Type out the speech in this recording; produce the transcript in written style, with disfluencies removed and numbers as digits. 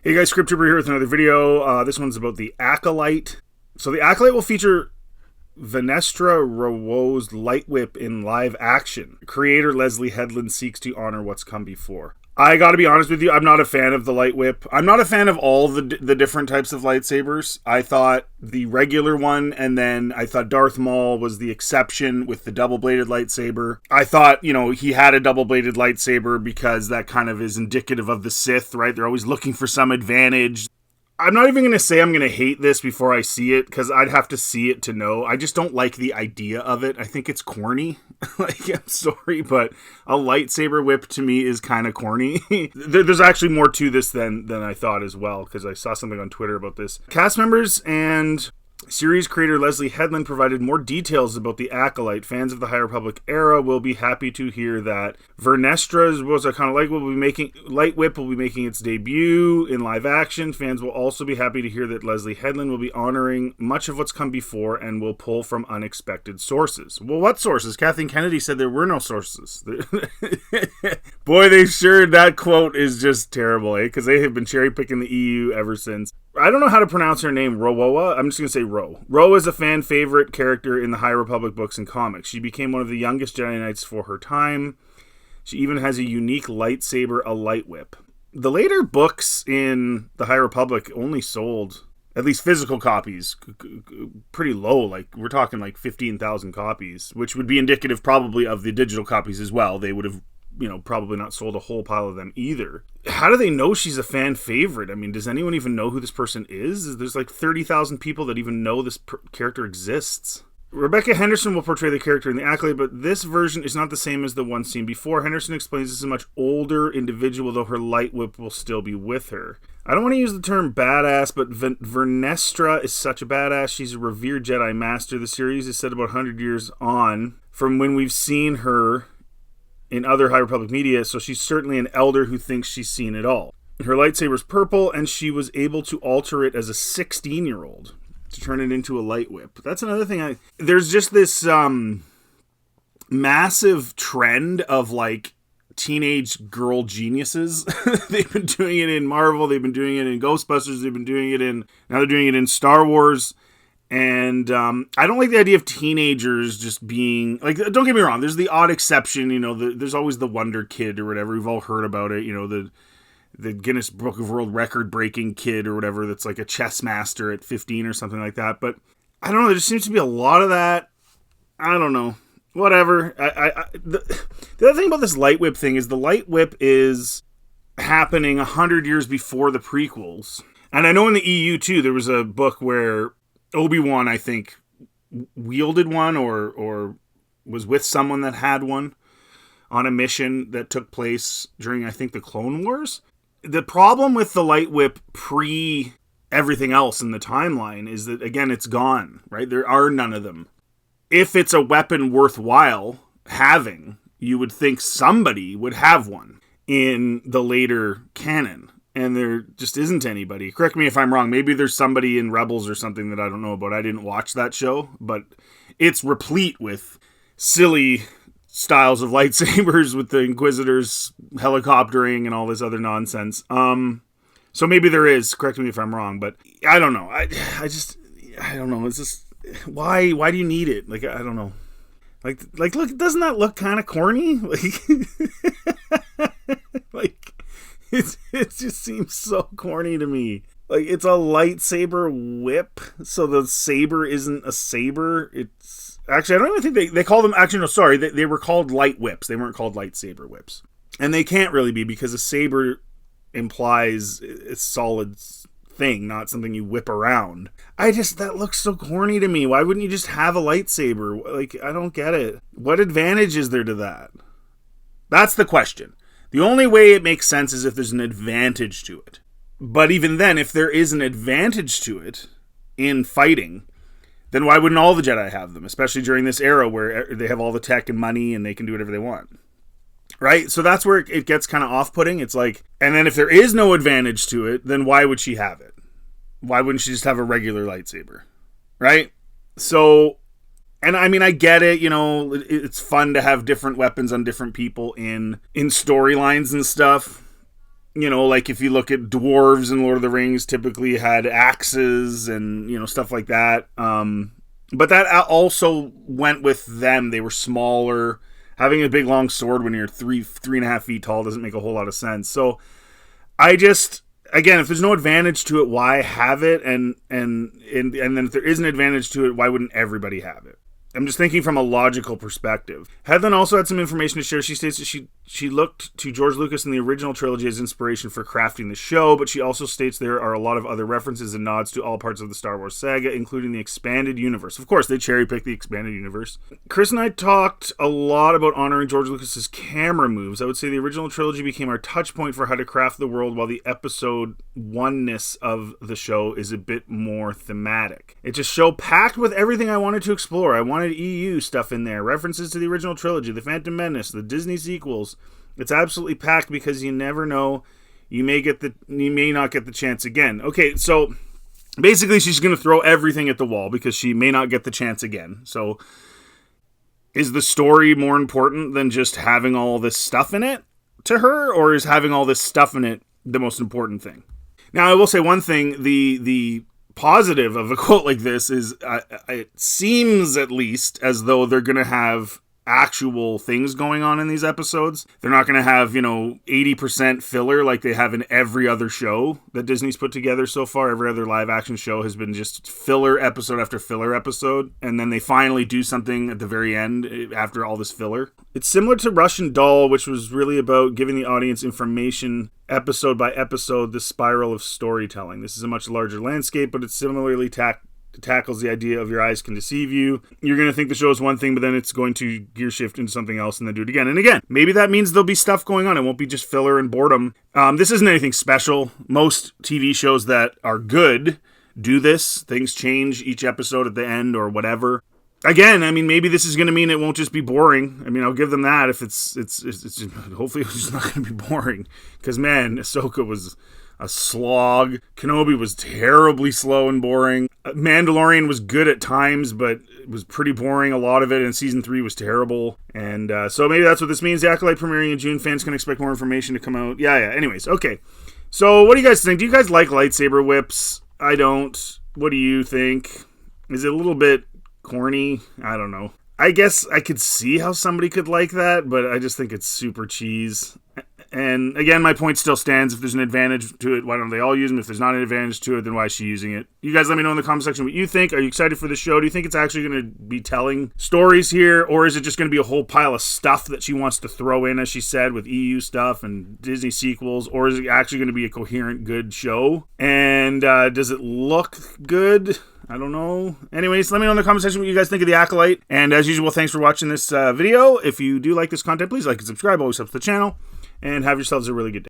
Hey guys, Script Trooper here with another video. This one's about the Acolyte. So the Acolyte will feature Vestra Rwo's light whip in live action. Creator Leslie Headland seeks to honor what's come before. I gotta be honest with you, I'm not a fan of the light whip. I'm not a fan of all the different types of lightsabers. I thought the regular one, and then I thought Darth Maul was the exception with the double-bladed lightsaber. I thought, he had a double-bladed lightsaber because that kind of is indicative of the Sith, right? They're always looking for some advantage. I'm not even going to say I'm going to hate this before I see it, because I'd have to see it to know. I just don't like the idea of it. I think it's corny. I'm sorry, but a lightsaber whip to me is kind of corny. There's actually more to this than I thought as well, because I saw something on Twitter about this. Cast members and series creator Leslie Headland provided more details about the Acolyte. Fans of the High Republic era will be happy to hear that Vestra Rwo's kind of light whip will be making its debut in live action. Fans will also be happy to hear that Leslie Headland will be honoring much of what's come before and will pull from unexpected sources. Well, what sources? Kathleen Kennedy said there were no sources. Boy, that quote is just terrible, because they have been cherry picking the EU ever since. I don't know how to pronounce her name, Rwoa. I'm just going to say Ro. Ro is a fan favorite character in the High Republic books and comics. She became one of the youngest Jedi Knights for her time. She even has a unique lightsaber, a light whip. The later books in the High Republic only sold, at least physical copies, pretty low. Like, we're talking like 15,000 copies, which would be indicative probably of the digital copies as well. They would have probably not sold a whole pile of them either. How do they know she's a fan favorite? I mean, does anyone even know who this person is? There's like 30,000 people that even know this character exists. Rebecca Henderson will portray the character in the Acolyte, but this version is not the same as the one seen before. Henderson explains this is a much older individual, though her light whip will still be with her. I don't want to use the term badass, but Vestra is such a badass. She's a revered Jedi Master. The series is set about 100 years on from when we've seen her in other High Republic media, so she's certainly an elder who thinks she's seen it all. Her lightsaber's purple, and she was able to alter it as a 16-year-old to turn it into a light whip. That's another thing. There's just this massive trend of like teenage girl geniuses. They've been doing it in Marvel, they've been doing it in Ghostbusters, now they're doing it in Star Wars. And I don't like the idea of teenagers just being, like, don't get me wrong, there's the odd exception, there's always the Wonder Kid or whatever, we've all heard about it, the Guinness Book of World Record breaking kid or whatever that's like a chess master at 15 or something like that. But I don't know, there just seems to be a lot of that. I don't know. Whatever. The other thing about this light whip thing is the light whip is happening 100 years before the prequels. And I know in the EU too, there was a book where Obi-Wan, I think, wielded one or was with someone that had one on a mission that took place during, I think, the Clone Wars. The problem with the light whip pre everything else in the timeline is that, again, it's gone, right? There are none of them. If it's a weapon worthwhile having, you would think somebody would have one in the later canon. And there just isn't anybody. Correct me if I'm wrong. Maybe there's somebody in Rebels or something that I don't know about. I didn't watch that show, but it's replete with silly styles of lightsabers with the Inquisitors helicoptering and all this other nonsense. So maybe there is. Correct me if I'm wrong, but I don't know. I don't know. It's just, why do you need it? Like, I don't know. Like, look, doesn't that look kind of corny? Like, it just seems so corny to me. Like, it's a lightsaber whip, so the saber isn't a saber. It's actually, I don't even think they call them. Actually, no, sorry, they were called light whips. They weren't called lightsaber whips, and they can't really be because a saber implies a solid thing, not something you whip around. That looks so corny to me. Why wouldn't you just have a lightsaber? Like, I don't get it. What advantage is there to that? That's the question. The only way it makes sense is if there's an advantage to it. But even then, if there is an advantage to it in fighting, then why wouldn't all the Jedi have them? Especially during this era where they have all the tech and money and they can do whatever they want. Right? So that's where it gets kind of off-putting. It's like, and then if there is no advantage to it, then why would she have it? Why wouldn't she just have a regular lightsaber? Right? So, and I mean, I get it, it's fun to have different weapons on different people in storylines and stuff. You know, like if you look at dwarves in Lord of the Rings, typically had axes and, you know, stuff like that. But that also went with them. They were smaller. Having a big long sword when you're 3.5 feet tall doesn't make a whole lot of sense. So I just, again, if there's no advantage to it, why have it? And then if there is an advantage to it, why wouldn't everybody have it? I'm just thinking from a logical perspective. Headland also had some information to share. She states that she looked to George Lucas in the original trilogy as inspiration for crafting the show, but she also states there are a lot of other references and nods to all parts of the Star Wars saga, including the expanded universe. Of course, they cherry-picked the expanded universe. Chris and I talked a lot about honoring George Lucas's camera moves. I would say the original trilogy became our touch point for how to craft the world, while the episode oneness of the show is a bit more thematic. It's a show packed with everything I wanted to explore. I wanted EU stuff in there, references to the original trilogy, the Phantom Menace, the Disney sequels. It's absolutely packed because you never know. You may not get the chance again. Okay, so basically she's going to throw everything at the wall because she may not get the chance again. So is the story more important than just having all this stuff in it to her, or is having all this stuff in it the most important thing? Now, I will say one thing, the positive of a quote like this is it seems at least as though they're going to have actual things going on in these episodes. They're not going to have, 80% filler like they have in every other show that Disney's put together so far. Every other live action show has been just filler episode after filler episode, and then they finally do something at the very end after all this filler. It's similar to Russian Doll, which was really about giving the audience information episode by episode, the spiral of storytelling. This is a much larger landscape, but it's similarly tackles the idea of your eyes can deceive you. You're going to think the show is one thing, but then it's going to gear shift into something else and then do it again and again. Maybe that means there'll be stuff going on. It won't be just filler and boredom. This isn't anything special. Most TV shows that are good do this. Things change each episode at the end or whatever. Again, I mean, maybe this is going to mean it won't just be boring. I mean, I'll give them that. If it's hopefully it's just not going to be boring. Because, man, Ahsoka was a slog. Kenobi was terribly slow and boring. Mandalorian was good at times, but it was pretty boring, a lot of it, and Season 3 was terrible. And so maybe that's what this means. The Acolyte premiering in June. Fans can expect more information to come out. Yeah. Anyways, okay. So what do you guys think? Do you guys like lightsaber whips? I don't. What do you think? Is it a little bit corny? I don't know. I guess I could see how somebody could like that, but I just think it's super cheese. And again, my point still stands. If there's an advantage to it, why don't they all use them? If there's not an advantage to it, then why is she using it? You guys let me know in the comment section what you think. Are you excited for the show? Do you think it's actually going to be telling stories here? Or is it just going to be a whole pile of stuff that she wants to throw in, as she said, with EU stuff and Disney sequels? Or is it actually going to be a coherent, good show? And does it look good? I don't know. Anyways, let me know in the comment section what you guys think of The Acolyte. And as usual, thanks for watching this video. If you do like this content, please like and subscribe. Always helps the channel. And have yourselves a really good day.